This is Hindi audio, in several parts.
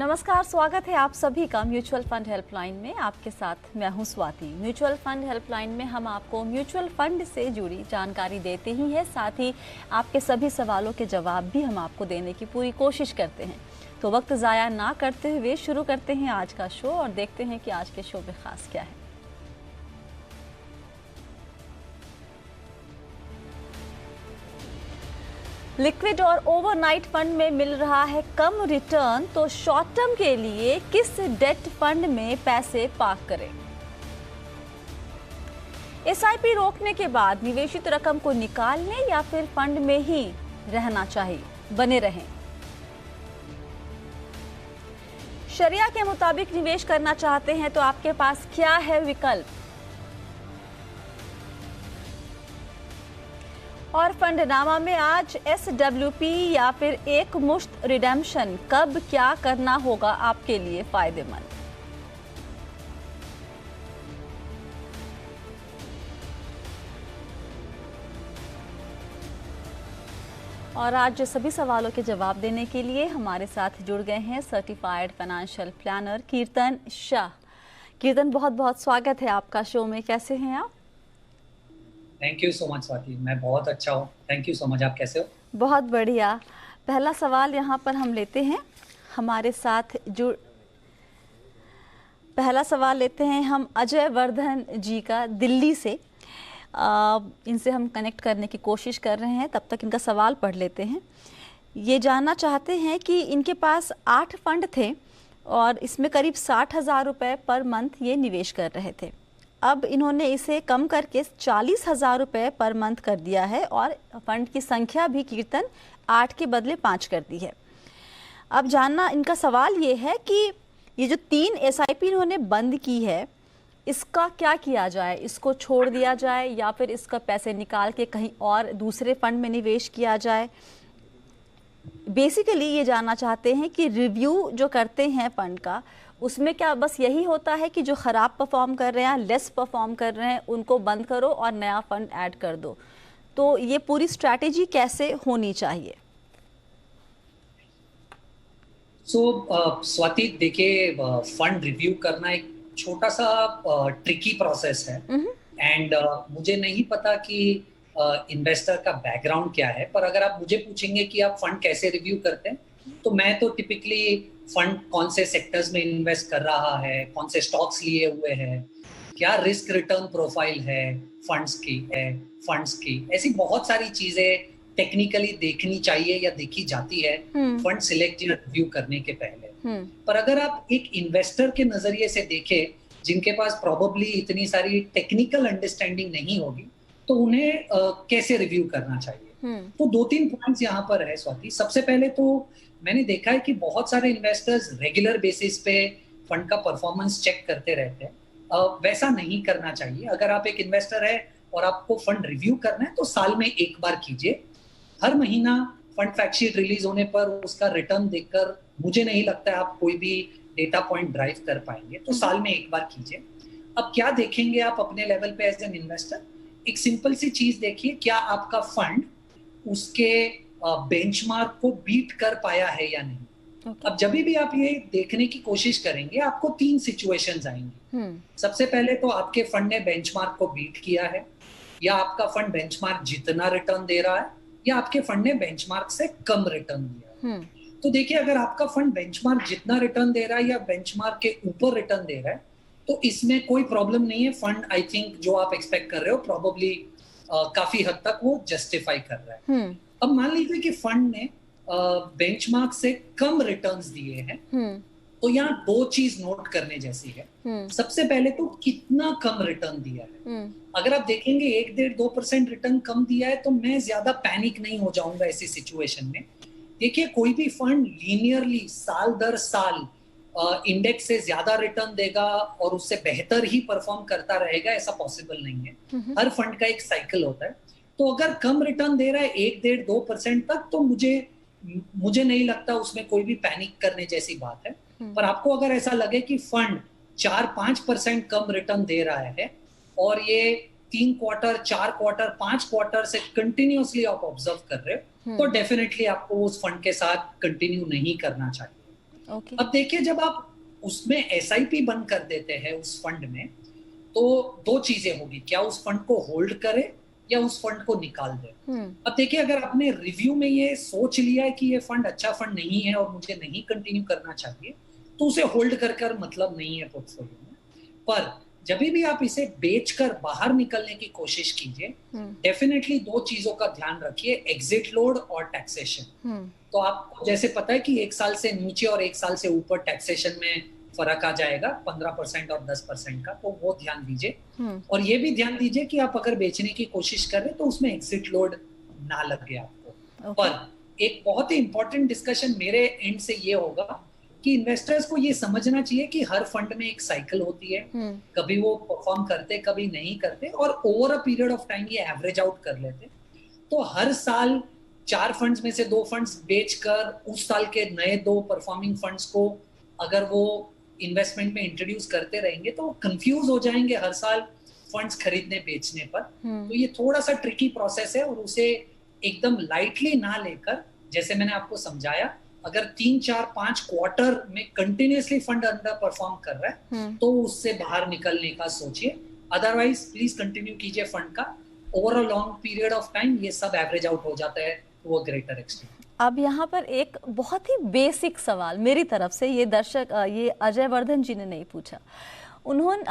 नमस्कार, स्वागत है आप सभी का म्यूचुअल फंड हेल्पलाइन में। आपके साथ मैं हूं स्वाति। म्यूचुअल फंड हेल्पलाइन में हम आपको म्यूचुअल फंड से जुड़ी जानकारी देते ही हैं, साथ ही आपके सभी सवालों के जवाब भी हम आपको देने की पूरी कोशिश करते हैं। तो वक्त ज़ाया ना करते हुए शुरू करते हैं आज का शो और देखते हैं कि आज के शो में ख़ास क्या है। लिक्विड और ओवरनाइट फंड में मिल रहा है कम रिटर्न, तो शॉर्ट टर्म के लिए किस डेट फंड में पैसे पार्क करें। एसआईपी रोकने के बाद निवेशित रकम को निकालने या फिर फंड में ही रहना चाहिए, बने रहें। शरिया के मुताबिक निवेश करना चाहते हैं तो आपके पास क्या है विकल्प। और फंडनामा में आज SWP या फिर एक मुश्त रिडेम्पशन, कब क्या करना होगा आपके लिए फायदेमंद। और आज सभी सवालों के जवाब देने के लिए हमारे साथ जुड़ गए हैं सर्टिफाइड फाइनेंशियल प्लानर कीर्तन शाह। कीर्तन, बहुत बहुत स्वागत है आपका शो में। कैसे हैं आप? Thank you so much Swati, मैं बहुत अच्छा हूँ। Thank you so much. आप कैसे हो? बहुत बढ़िया। पहला सवाल यहाँ पर हम लेते हैं हमारे साथ पहला सवाल लेते हैं हम अजय वर्धन जी का दिल्ली से। इनसे हम कनेक्ट करने की कोशिश कर रहे हैं, तब तक इनका सवाल पढ़ लेते हैं। ये जानना चाहते हैं कि इनके पास 8 फंड थे और इसमें करीब 60,000 रुपये पर मंथ ये निवेश कर रहे थे। अब इन्होंने इसे कम करके 40,000 रुपये पर मंथ कर दिया है और फंड की संख्या भी कीर्तन 8 के बदले 5 कर दी है। अब जानना इनका सवाल ये है कि ये जो 3 SIP इन्होंने बंद की है, इसका क्या किया जाए। इसको छोड़ दिया जाए या फिर इसका पैसे निकाल के कहीं और दूसरे फंड में निवेश किया जाए। बेसिकली ये जानना चाहते हैं कि रिव्यू जो करते हैं फंड का, उसमें क्या बस यही होता है कि जो ख़राब परफॉर्म कर रहे हैं, लेस परफॉर्म कर रहे हैं, उनको बंद करो और नया फंड ऐड कर दो। तो ये पूरी स्ट्रैटेजी कैसे होनी चाहिए? स्वाति, देखिए, फंड रिव्यू करना एक छोटा सा ट्रिकी प्रोसेस है एंड मुझे नहीं पता कि इन्वेस्टर का बैकग्राउंड क्या है, पर अगर आप मुझे पूछेंगे कि आप फंड कैसे रिव्यू करते हैं, तो मैं तो टिपिकली फंड कौन से सेक्टर्स में इन्वेस्ट कर रहा है, कौन से स्टॉक्स लिए हुए हैं, क्या रिस्क रिटर्न प्रोफाइल है फंड्स की, ऐसी बहुत सारी चीजें टेक्निकली देखनी चाहिए या देखी जाती है फंड सिलेक्ट या रिव्यू करने के पहले। पर अगर आप एक इन्वेस्टर के नजरिए से देखें, जिनके पास प्रोबेबली इतनी सारी टेक्निकल अंडरस्टैंडिंग नहीं होगी, तो उन्हें कैसे रिव्यू करना चाहिए। तो 2-3 पॉइंट्स यहाँ पर है स्वाति। सबसे पहले तो मैंने देखा है कि बहुत सारे इन्वेस्टर्स रेगुलर बेसिस पे फंड का परफॉर्मेंस चेक करते रहते हैं। वैसा नहीं करना चाहिए। अगर आप एक इन्वेस्टर है और आपको फंड रिव्यू करना है, तो साल में एक बार कीजिए। हर महीना फंड फैक्ट शीट रिलीज होने पर उसका रिटर्न देखकर मुझे नहीं लगता है आप कोई भी डेटा पॉइंट ड्राइव कर पाएंगे, तो साल में एक बार कीजिए। अब क्या देखेंगे आप अपने लेवल पे एज एन इन्वेस्टर? एक सिंपल सी चीज देखिए, क्या आपका फंड उसके बेंचमार्क को बीट कर पाया है या नहीं। अब जब भी आप ये देखने की कोशिश करेंगे, आपको 3 सिचुएशंस आएंगी। सबसे पहले तो आपके फंड ने बेंचमार्क को बीट किया है, या आपका फंड बेंचमार्क जितना रिटर्न दे रहा है, या आपके फंड ने बेंचमार्क से कम रिटर्न दिया है। तो देखिए, अगर आपका फंड बेंचमार्क जितना रिटर्न दे रहा है या बेंचमार्क के ऊपर रिटर्न दे रहा है, तो इसमें कोई प्रॉब्लम नहीं है। फंड, आई थिंक, जो आप एक्सपेक्ट कर रहे हो प्रोबेबली काफी हद तक वो जस्टिफाई कर रहा है। अब मान लीजिए कि फंड ने बेंचमार्क से कम रिटर्न्स दिए हैं, तो यहाँ 2 चीज नोट करने जैसी है। सबसे पहले तो कितना कम रिटर्न दिया है। अगर आप देखेंगे 1-1.5-2% रिटर्न कम दिया है, तो मैं ज्यादा पैनिक नहीं हो जाऊंगा ऐसी सिचुएशन में। देखिए, कोई भी फंड लीनियरली साल दर साल इंडेक्स से ज्यादा रिटर्न देगा और उससे बेहतर ही परफॉर्म करता रहेगा, ऐसा पॉसिबल नहीं है। हर फंड का एक साइकिल होता है। तो अगर कम रिटर्न दे रहा है 1-1.5-2% तक, तो मुझे नहीं लगता उसमें कोई भी पैनिक करने जैसी बात है। पर आपको अगर ऐसा लगे कि फंड 4-5% कम रिटर्न दे रहा है और ये 3 क्वार्टर, 4 क्वार्टर, 5 क्वार्टर से कंटिन्यूअसली आप ऑब्जर्व कर रहे हो, तो डेफिनेटली आपको उस फंड के साथ कंटिन्यू नहीं करना चाहिए। ओके। अब देखिए, जब आप उसमें एसआईपी बंद कर देते हैं उस फंड में, तो दो चीजें होगी, क्या उस फंड को होल्ड करे या उस फंड को निकाल दे। अब देखिए, अगर आपने रिव्यू में ये सोच लिया है कि ये फंड अच्छा फंड नहीं है और मुझे नहीं कंटिन्यू करना चाहिए, तो उसे होल्ड कर मतलब नहीं है पोर्टफोलियो में। पर जब भी आप इसे बेचकर बाहर निकलने की कोशिश कीजिए, डेफिनेटली दो चीजों का ध्यान रखिए, एग्जिट लोड और टैक्सेशन। तो आपको जैसे पता है कि 1 साल से नीचे और 1 साल से ऊपर टैक्सेशन में फर्क आ जाएगा 15% और 10% का, तो वो ध्यान दीजिए। और ये भी ध्यान दीजिए कि आप अगर बेचने की कोशिश कर रहे हैं तो उसमें एग्जिट लोड ना लगे आपको। पर एक बहुत ही इंपॉर्टेंट डिस्कशन मेरे एंड से ये होगा कि इन्वेस्टर्स को ये समझना चाहिए कि हर फंड में एक साइकिल होती है, कभी वो परफॉर्म करते कभी नहीं करते, और over a period of time ये एवरेज आउट कर लेते। तो हर साल 4 फंड्स में से 2 फंड्स बेचकर उस साल के नए 2 परफॉर्मिंग फंड्स को अगर वो इन्वेस्टमेंट में इंट्रोड्यूस करते रहेंगे तो कंफ्यूज हो जाएंगे हर साल फंड्स खरीदने बेचने पर। तो ये थोड़ा सा ट्रिकी प्रोसेस है, और उसे एकदम लाइटली ना लेकर, जैसे मैंने आपको समझाया, अगर 3, 4, 5 क्वार्टर में कंटिन्यूअसली फंड अंडर परफॉर्म कर रहा है तो उससे बाहर निकलने का सोचिए। अदरवाइज प्लीज कंटिन्यू कीजिए फंड का। Over a long period of time ये सब एवरेज आउट हो जाता है टू अ ग्रेटर एक्सटेंट। अब यहाँ पर एक बहुत ही बेसिक सवाल मेरी तरफ से, ये दर्शक ये अजय वर्धन जी ने नहीं पूछा। उन्होंने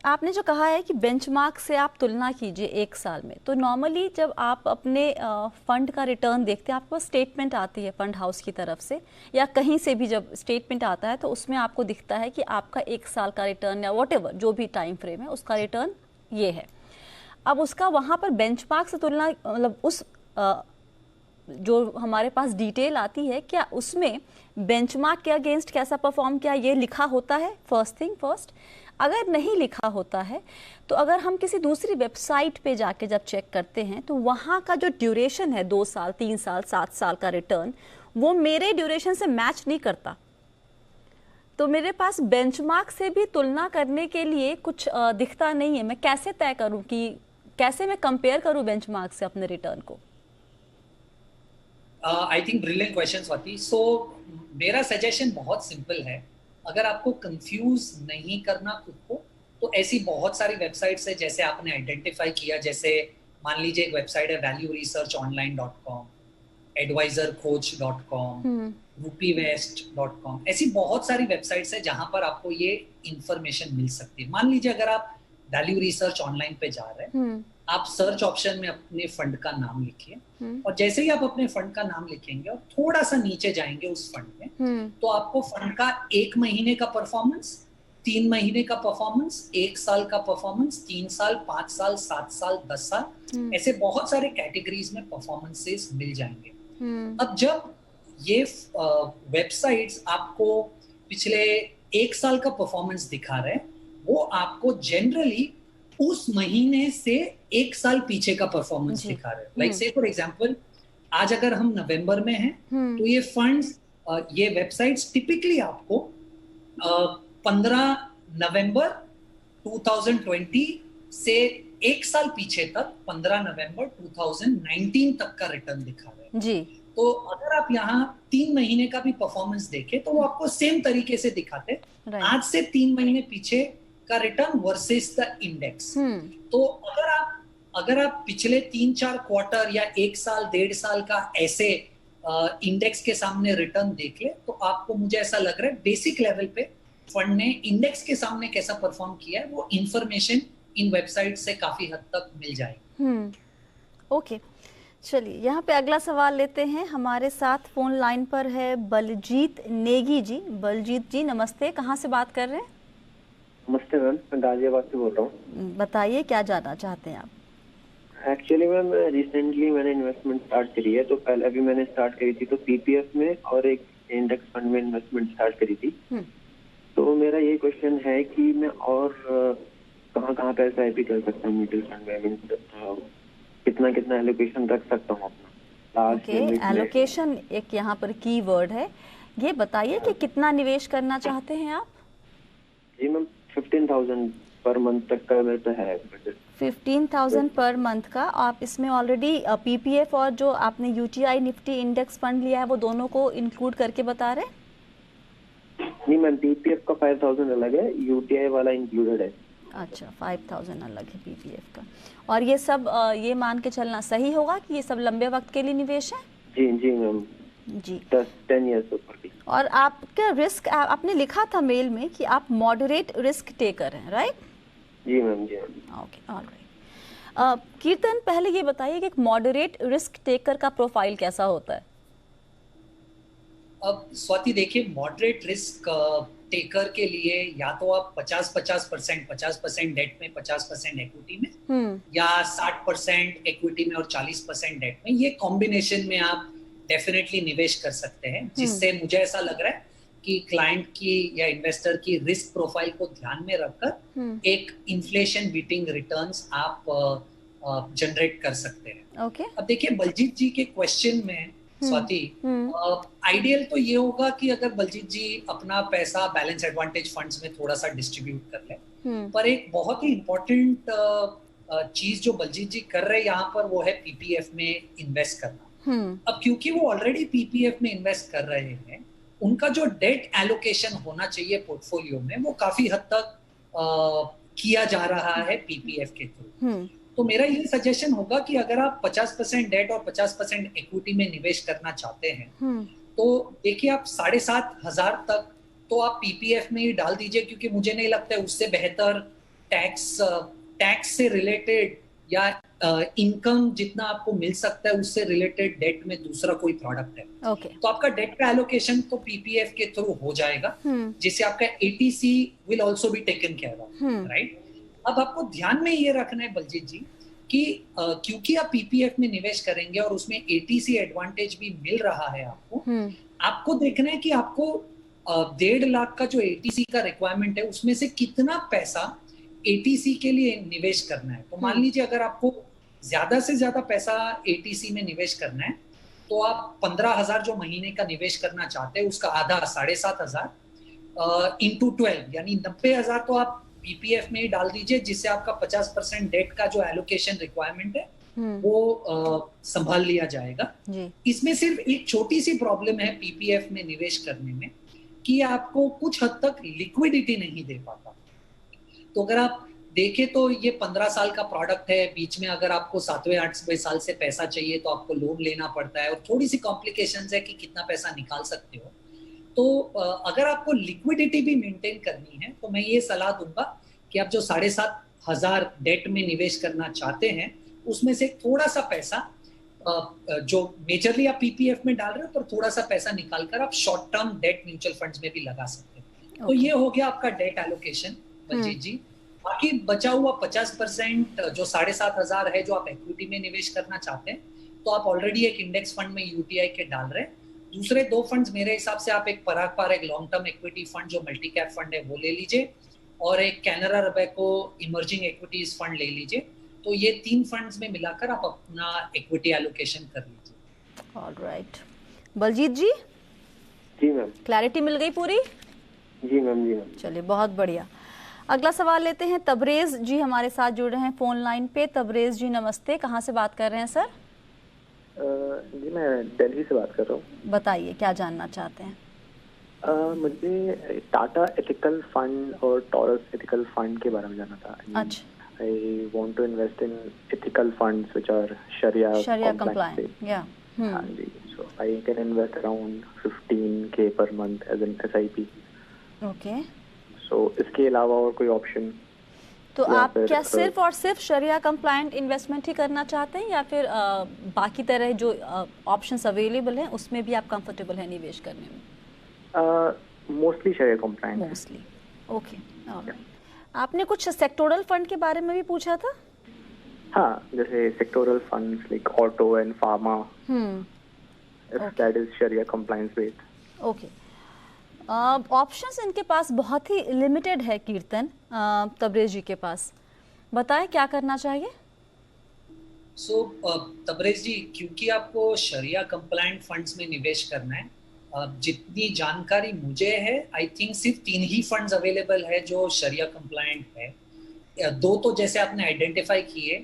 आपने जो कहा है कि बेंचमार्क से आप तुलना कीजिए 1 साल में, तो नॉर्मली जब आप अपने फंड का रिटर्न देखते हैं, आपके पास स्टेटमेंट आती है फंड हाउस की तरफ से या कहीं से भी, जब स्टेटमेंट आता है तो उसमें आपको दिखता है कि आपका 1 साल का रिटर्न या व्हाटएवर जो भी टाइम फ्रेम है उसका रिटर्न ये है। अब उसका वहाँ पर बेंचमार्क से तुलना, मतलब उस जो हमारे पास डिटेल आती है, क्या उसमें बेंचमार्क के अगेंस्ट कैसा परफॉर्म किया ये लिखा होता है? फर्स्ट थिंग फर्स्ट, अगर नहीं लिखा होता है तो अगर हम किसी दूसरी वेबसाइट पे जाके जब चेक करते हैं तो वहाँ का जो ड्यूरेशन है 2 साल, 3 साल, 7 साल का रिटर्न, वो मेरे ड्यूरेशन से मैच नहीं करता। तो मेरे पास बेंचमार्क से भी तुलना करने के लिए कुछ दिखता नहीं है। मैं कैसे तय करूँ कि कैसे मैं कंपेयर करूँ बेंचमार्क से अपने रिटर्न को? I think brilliant question Swati. So मेरा सजेशन बहुत सिंपल है, अगर आपको कंफ्यूज नहीं करना खुद को, तो ऐसी बहुत सारी वेबसाइट्स है जैसे आपने आइडेंटिफाई किया, जैसे मान लीजिए एक वेबसाइट है valueresearchonline.com, advisorcoach.com, rupeewest.com, ऐसी बहुत सारी वेबसाइट्स है जहां पर आपको ये इंफॉर्मेशन मिल सकती है। मान लीजिए अगर आप वैल्यू रिसर्च ऑनलाइन पे जा रहे हैं, आप सर्च ऑप्शन में अपने फंड का नाम लिखिए, और जैसे ही आप अपने फंड का नाम लिखेंगे और थोड़ा सा नीचे जाएंगे उस फंड में, तो आपको फंड का 1 महीने का परफॉर्मेंस, 3 महीने का परफॉर्मेंस, 1 साल का परफॉर्मेंस, 3 साल, 5 साल, 7 साल, 10 साल, ऐसे बहुत सारे कैटेगरीज में परफॉर्मेंसेस मिल जाएंगे। अब जब ये वेबसाइट्स आपको पिछले 1 साल का परफॉर्मेंस दिखा रहे हैं, वो आपको जनरली उस महीने से 1 साल पीछे का परफॉर्मेंस दिखा रहे हैं। लाइक से फॉर एग्जांपल, आज अगर हम नवंबर में हैं, तो ये फंड्स, ये वेबसाइट्स टिपिकली आपको 15 नवंबर 2020 से 1 साल पीछे तक 15 नवंबर 2019 तक का रिटर्न दिखा रहे हैं जी। तो अगर आप यहाँ 3 महीने का भी परफॉर्मेंस देखें तो वो आपको सेम तरीके से दिखाते, आज से 3 महीने पीछे का रिटर्न वर्सेस द इंडेक्स। तो अगर आप पिछले 3-4 क्वार्टर या 1 साल, 1.5 साल का ऐसे इंडेक्स के सामने रिटर्न देख ले, तो आपको, मुझे ऐसा लग रहा है, बेसिक लेवल पे फंड ने इंडेक्स के सामने कैसा परफॉर्म किया है वो इंफॉर्मेशन इन वेबसाइट से काफी हद तक मिल जाएगी। ओके, चलिए यहाँ पे अगला सवाल लेते हैं। हमारे साथ फोन लाइन पर है बलजीत नेगी जी। बलजीत जी नमस्ते, कहाँ से बात कर रहे हैं? नमस्ते मैम, मैं गाजियाबाद से बोल रहा हूँ। बताइए क्या जानना चाहते हैं आप? एक्चुअली मैम रिसेंटली मैंने इन्वेस्टमेंट स्टार्ट करी है। तो पहले अभी मैंने स्टार्ट करी थी तो पीपीएफ में और एक इंडेक्स फंड में इन्वेस्टमेंट स्टार्ट करी थी। तो मेरा ये क्वेश्चन है कि मैं और कहाँ पे एसआईपी कर सकता हूँ म्यूचुअल फंड में, मींस कितना एलोकेशन रख सकता हूँ अपना? ओके, एलोकेशन एक यहाँ पर की वर्ड है। ये बताइए कि कितना निवेश करना चाहते हैं आप? जी मैम 15,000 पर मंथ तक का मेरे पे है बजट। 15,000 पर मंथ का। आप इसमें ऑलरेडी पीपीएफ और जो आपने यूटीआई निफ्टी इंडेक्स फंड लिया है वो दोनों को इंक्लूड करके बता रहे हैं? नहीं मैम, पीपीएफ का 5000 अलग है, यूटीआई वाला इंक्लूडेड है। अच्छा, 5000 अलग है पीपीएफ का। और ये सब ये मान के चलना सही होगा कि ये सब लंबे वक्त के लिए निवेश है? जी जी मैम, जी। 10 ईयर्स ऊपर की। और आपका रिस्क, आपने लिखा था मेल में कि आप मॉडरेट रिस्क टेकर हैं, राइट? जी मैम, जी मैम। Okay, alright. कीर्तन, पहले ये बताइए कि एक मॉडरेट रिस्क टेकर का प्रोफाइल कैसा होता है? अब स्वाति देखिए, मॉडरेट रिस्क टेकर के लिए या तो आप 50% डेट में, 50% इक्विटी में, या 60% इक्विटी में और 40% डेट में, ये कॉम्बिनेशन में आप डेफिनेटली निवेश कर सकते हैं, जिससे मुझे ऐसा लग रहा है कि क्लाइंट की या इन्वेस्टर की रिस्क प्रोफाइल को ध्यान में रखकर एक इन्फ्लेशन बीटिंग रिटर्न्स आप जनरेट कर सकते हैं। ओके। अब देखिए, बलजीत जी के क्वेश्चन में स्वाति, आइडियल तो ये होगा कि अगर बलजीत जी अपना पैसा बैलेंस एडवांटेज फंड्स में थोड़ा सा डिस्ट्रीब्यूट कर ले, पर एक बहुत ही इम्पोर्टेंट चीज जो बलजीत जी कर रहे हैं यहाँ पर, वो है पीपीएफ में इन्वेस्ट करना। अब क्योंकि वो ऑलरेडी पीपीएफ में इन्वेस्ट कर रहे हैं, उनका जो डेट एलोकेशन होना चाहिए पोर्टफोलियो में, वो काफी हद तक किया जा रहा है पीपीएफ के थ्रू। तो मेरा ये सजेशन होगा कि अगर आप 50% डेट और 50% इक्विटी में निवेश करना चाहते हैं, तो देखिए आप 7,500 तक तो आप पीपीएफ में ही डाल दीजिए, क्योंकि मुझे नहीं लगता है उससे बेहतर टैक्स से रिलेटेड या इनकम जितना आपको मिल सकता है उससे रिलेटेड डेट में दूसरा कोई प्रोडक्ट है। तो आपका डेट का एलोकेशन तो पीपीएफ के थ्रू हो जाएगा, जिससे आपका ATC will also be taken care of, right? अब आपको ध्यान में ये रखना है बलजीत जी कि क्योंकि आप पीपीएफ में निवेश करेंगे और उसमें एटीसी एडवांटेज भी मिल रहा है आपको देखना है कि आपको 1.5 लाख का जो एटीसी का रिक्वायरमेंट है, उसमें से कितना पैसा एटीसी के लिए निवेश करना है। तो मान लीजिए अगर आपको ज्यादा से ज्यादा पैसा एटीसी में निवेश करना है, तो आप 15,000 जो महीने का निवेश करना चाहते हैं, उसका आधा 7,500 इंटू 12 यानी 90,000 तो आप पीपीएफ में ही डाल दीजिए, जिससे आपका 50% डेट का जो एलोकेशन रिक्वायरमेंट है वो संभाल लिया जाएगा। इसमें सिर्फ एक छोटी सी प्रॉब्लम है पीपीएफ में निवेश करने में, कि आपको कुछ हद तक लिक्विडिटी नहीं दे पाता। तो अगर आप देखें तो ये 15 साल का प्रोडक्ट है, बीच में अगर आपको 7वें 8वें साल से पैसा चाहिए तो आपको लोन लेना पड़ता है और थोड़ी सी कॉम्प्लिकेशंस है कि कितना पैसा निकाल सकते हो। तो अगर आपको लिक्विडिटी भी मेंटेन करनी है, तो मैं ये सलाह दूंगा कि आप जो 7,500 डेट में निवेश करना चाहते हैं, उसमें से थोड़ा सा पैसा जो मेजरली आप पीपीएफ में डाल रहे हो, पर थोड़ा सा पैसा निकालकर आप short term debt mutual funds में भी लगा सकते हैं। तो ये हो गया आपका डेट एलोकेशन बलजीत जी। बाकी बचा हुआ 50% जो 7,500 है, जो आप इक्विटी में निवेश करना चाहते हैं, तो आप ऑलरेडी एक इंडेक्स फंड में यूटीआई के डाल रहे हैं। दूसरे 2 फंड्स मेरे हिसाब से आप एक पराग पार, एक लॉन्ग टर्म इक्विटी फंड जो मल्टी कैप फंड है वो ले लीजिए, और एक कैनरा रबैको इमर्जिंग इक्विटीज फंड ले लीजिए। तो ये 3 फंड्स में मिलाकर आप अपना इक्विटी एलोकेशन कर लीजिए। ऑलराइट। बलजीत जी? जी मैम। क्लैरिटी मिल गई पूरी? जी मैम, जी मैम। चलिए, बहुत बढ़िया। अगला सवाल लेते हैं। तबरेज जी हमारे साथ जुड़ रहे हैं फोन लाइन पे। तबरेज जी नमस्ते, कहाँ से बात कर रहे हैं सर? जी मैं दिल्ली से बात कर रहा हूँ। बताइए क्या जानना चाहते हैं? मुझे टाटा एथिकल फंड और टॉरस एथिकल फंड के बारे में जानना था। अच्छा। I want to invest in ethical funds which are Sharia compliant. Yeah. हाँ जी, so I can invest around 15K per month as an SIP. Okay. So इसके अलावा और कोई ऑप्शन? तो आप क्या सिर्फ और सिर्फ शरिया कंप्लायंट इन्वेस्टमेंट ही करना चाहते हैं, या फिर बाकी तरह जो ऑप्शंस अवेलेबल हैं उसमें भी आप कंफर्टेबल हैं निवेश करने में? मोस्टली शरिया कंप्लायंट। मोस्टली। ओके। आपने कुछ सेक्टोरल फंड के बारे में भी पूछा था? हाँ, जैसे sectoral funds like auto and pharma, that is शरिया कंप्लायंस बेस्ड। ओके। ऑप्शंस इनके पास बहुत ही लिमिटेड है कीर्तन, तबरेज जी के पास। बताएं क्या करना चाहिए? तबरेज जी, क्योंकि आपको शरिया कंप्लायंट फंड्स में निवेश करना है, जितनी जानकारी मुझे है, आई थिंक सिर्फ 3 ही फंड्स अवेलेबल है जो शरिया कंप्लायंट है। 2 तो जैसे आपने आइडेंटिफाई किए,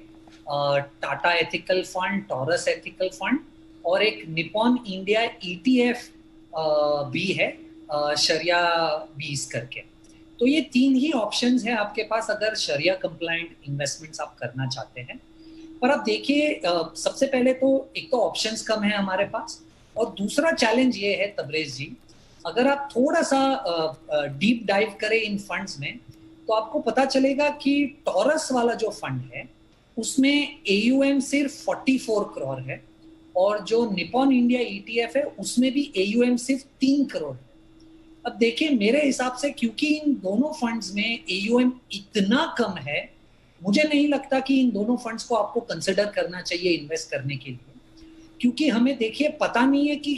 Tata ethical fund, taurus ethical fund, और एक निपॉन इंडिया ETF भी है शरिया 20 करके। तो ये 3 ही ऑप्शंस हैं आपके पास अगर शरिया कंप्लायंट इन्वेस्टमेंट्स आप करना चाहते हैं। पर आप देखिए, सबसे पहले तो एक तो ऑप्शंस कम है हमारे पास, और दूसरा चैलेंज ये है तबरेज जी, अगर आप थोड़ा सा डीप डाइव करें इन फंड्स में तो आपको पता चलेगा कि टॉरस वाला जो फंड है उसमें AUM सिर्फ 44 करोड़ है, और जो निपॉन इंडिया ETF है उसमें भी AUM सिर्फ 3 करोड़ है। अब देखिए, मेरे हिसाब से क्योंकि इन दोनों फंड्स में AUM इतना कम है, मुझे नहीं लगता कि इन दोनों फंड्स को आपको कंसिडर करना चाहिए इन्वेस्ट करने के लिए, क्योंकि हमें देखिए पता नहीं है कि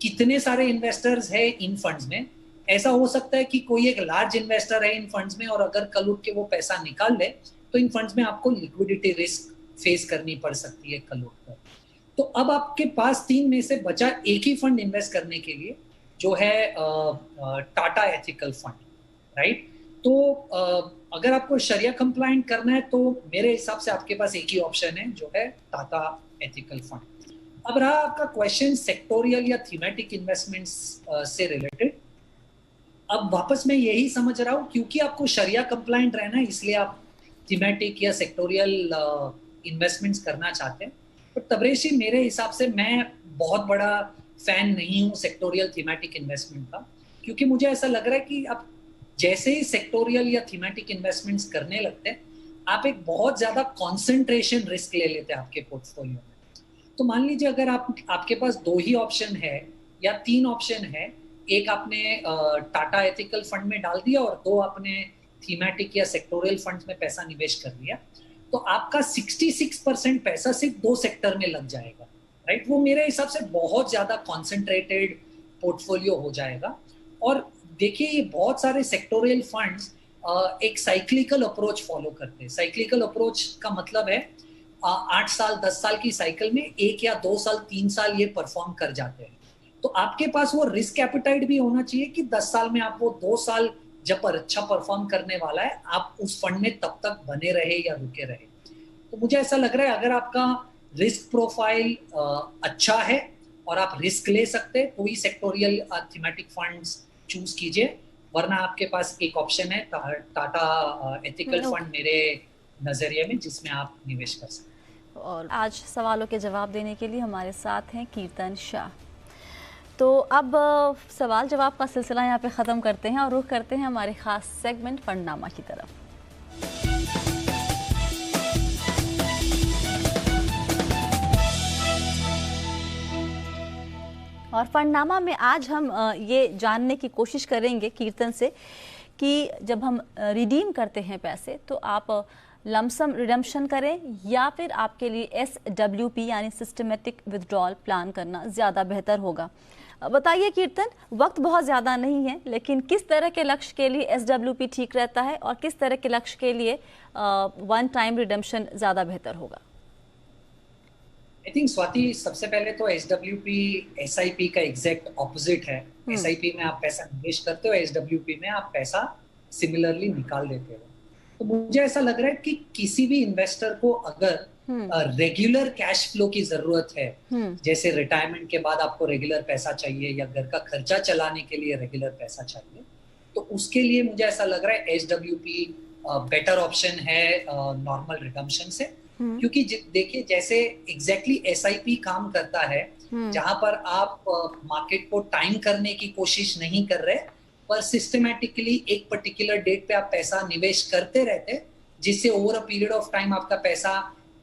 कितने सारे इन्वेस्टर्स हैं इन फंड्स में। ऐसा हो सकता है कि कोई एक लार्ज इन्वेस्टर है इन फंड्स में, और अगर कल उठ के वो पैसा निकाल ले तो इन फंड्स में आपको लिक्विडिटी रिस्क फेस करनी पड़ सकती है कल उठ कर। तो अब आपके पास 3 में से बचा एक ही फंड इन्वेस्ट करने के लिए, जो है टाटा एथिकल फंड, राइट। तो अगर आपको शरिया कंप्लायंट करना है तो मेरे हिसाब से आपके पास एक ही ऑप्शन है, जो है टाटा एथिकल फंड। अब रहा आपका क्वेश्चन सेक्टोरियल या थीमेटिक इन्वेस्टमेंट्स से रिलेटेड। अब वापस मैं यही समझ रहा हूँ, क्योंकि आपको शरिया कंप्लायंट रहना है इसलिए आप थीमेटिक या सेक्टोरियल इन्वेस्टमेंट्स करना चाहते हैं। पर तबरेज जी, मेरे हिसाब से मैं बहुत बड़ा फैन नहीं हूँ सेक्टोरियल थीमेटिक इन्वेस्टमेंट का, क्योंकि मुझे ऐसा लग रहा है कि आप जैसे ही सेक्टोरियल या थीमेटिक इन्वेस्टमेंट्स करने लगते हैं, आप एक बहुत ज्यादा कॉन्सेंट्रेशन रिस्क ले लेते हैं आपके पोर्टफोलियो में। तो मान लीजिए अगर आपके पास 2 ही ऑप्शन है या 3 ऑप्शन है, एक आपने टाटा एथिकल फंड में डाल दिया और 2 आपने थीमेटिक या सेक्टोरियल फंड्स में पैसा निवेश कर लिया, तो आपका 66% पैसा सिर्फ 2 सेक्टर में लग जाएगा, राइट। वो मेरे हिसाब से बहुत ज्यादा कॉन्सेंट्रेटेड पोर्टफोलियो हो जाएगा। और देखिए, ये बहुत सारे सेक्टोरियल फंड्स एक साइक्लिकल अप्रोच फॉलो करते हैं। साइक्लिकल अप्रोच का मतलब है 8 साल 10 साल की साइकिल में 1 या 2 साल 3 साल ये परफॉर्म कर जाते हैं। तो आपके पास वो रिस्क एपिटाइट भी होना चाहिए कि 10 साल में आप वो 2 साल जब अच्छा परफॉर्म करने वाला है, आप उस फंड में तब तक बने रहे या रुके रहे। तो मुझे ऐसा लग रहा है अगर आपका रिस्क प्रोफाइल अच्छा है और आप रिस्क ले सकते हैं, कोई सेक्टोरियल थीमेटिक फंड्स चूज कीजिए, वरना आपके पास एक ऑप्शन है टाटा एथिकल फंड मेरे नजरिए में, जिसमें आप निवेश कर सकते हैं। और आज सवालों के जवाब देने के लिए हमारे साथ हैं कीर्तन शाह। तो अब सवाल जवाब का सिलसिला यहाँ पे ख़त्म करते हैं और रुख करते हैं हमारे ख़ास सेगमेंट फंडनामा की तरफ। और फंडनामा में आज हम ये जानने की कोशिश करेंगे कीर्तन से कि जब हम रिडीम करते हैं पैसे तो आप लमसम रिडम्पशन करें या फिर आपके लिए SWP यानी सिस्टमेटिक विथड्रॉल प्लान करना ज़्यादा बेहतर होगा। बताइए कीर्तन, वक्त बहुत ज़्यादा नहीं है, लेकिन किस तरह के लक्ष्य के लिए SWP ठीक रहता है और किस तरह के लक्ष्य के लिए वन टाइम रिडम्पशन ज़्यादा बेहतर होगा? आई थिंक स्वाति, सबसे पहले तो SWP SIP का एग्जैक्ट ऑपोजिट है। SIP में आप पैसा निवेश करते हो, SWP में आप पैसा सिमिलरली निकाल देते हो। तो मुझे ऐसा लग रहा है कि किसी भी इन्वेस्टर को अगर रेगुलर कैश फ्लो की जरूरत है, जैसे रिटायरमेंट के बाद आपको रेगुलर पैसा चाहिए या घर का खर्चा चलाने के लिए रेगुलर पैसा चाहिए, तो उसके लिए मुझे ऐसा लग रहा है SWP बेटर ऑप्शन है नॉर्मल रिडम्पशन से। क्योंकि देखिए, जैसे एग्जैक्टली SIP काम करता है, जहां पर आप मार्केट को टाइम करने की कोशिश नहीं कर रहे, पर सिस्टमैटिकली एक पर्टिकुलर डेट पे आप पैसा निवेश करते रहते, जिससे over a period of time आपका पैसा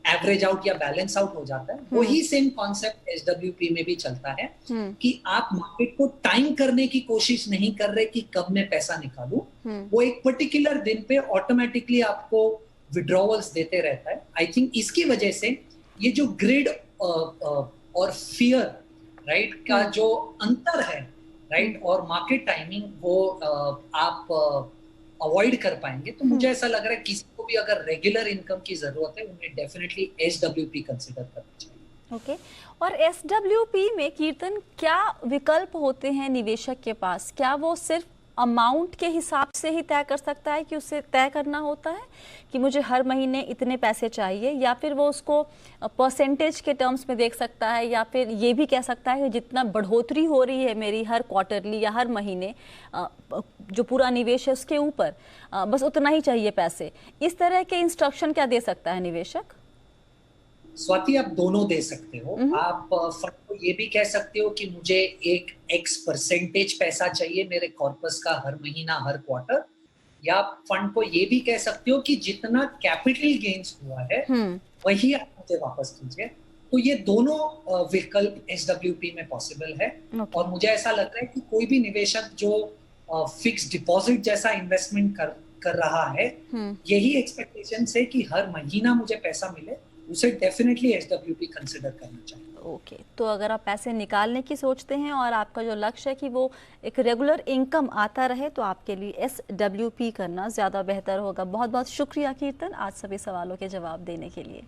एवरेज आउट या बैलेंस आउट हो जाता है। वही सेम कॉन्सेप्ट SWP में भी चलता है कि आप मार्केट को टाइम करने की कोशिश नहीं कर रहे कि कब मैं पैसा निकालूं, वो एक पर्टिकुलर दिन पे ऑटोमेटिकली आपको विड्रॉवल्स देते रहता है। आई थिंक इसकी वजह से ये जो ग्रिड और फियर राइट का जो अंतर है, राइट, और मार्केट टाइमिंग, वो आप अवॉइड कर पाएंगे। तो मुझे ऐसा लग रहा है किसी को भी अगर रेगुलर इनकम की जरूरत है, उन्हें डेफिनेटली SWP कंसीडर करना चाहिए। ओके। और SWP में कीर्तन क्या विकल्प होते हैं निवेशक के पास? क्या वो सिर्फ अमाउंट के हिसाब से ही तय कर सकता है कि उसे तय करना होता है कि मुझे हर महीने इतने पैसे चाहिए, या फिर वो उसको परसेंटेज के टर्म्स में देख सकता है, या फिर ये भी कह सकता है कि जितना बढ़ोतरी हो रही है मेरी हर क्वार्टरली या हर महीने जो पूरा निवेश है उसके ऊपर बस उतना ही चाहिए पैसे। इस तरह के इंस्ट्रक्शन क्या दे सकता है निवेशक? स्वाति, आप दोनों दे सकते हो। आप फंड को ये भी कह सकते हो कि मुझे एक X परसेंटेज पैसा चाहिए मेरे कॉर्पस का हर महीना हर क्वार्टर, या आप फंड को ये भी कह सकते हो कि जितना कैपिटल गेन्स हुआ है वही आप मुझे वापस कीजिए। तो ये दोनों विकल्प SWP में पॉसिबल है। और मुझे ऐसा लग रहा है कि कोई भी निवेशक जो फिक्स डिपॉजिट जैसा इन्वेस्टमेंट कर रहा है, यही एक्सपेक्टेशन से कि हर महीना मुझे पैसा मिले, उसे डेफिनेटली SWP कंसिडर करना चाहिए। ओके, तो अगर आप पैसे निकालने की सोचते हैं और आपका जो लक्ष्य है कि वो एक रेगुलर इनकम आता रहे, तो आपके लिए SWP करना ज़्यादा बेहतर होगा। बहुत बहुत शुक्रिया कीर्तन, आज सभी सवालों के जवाब देने के लिए।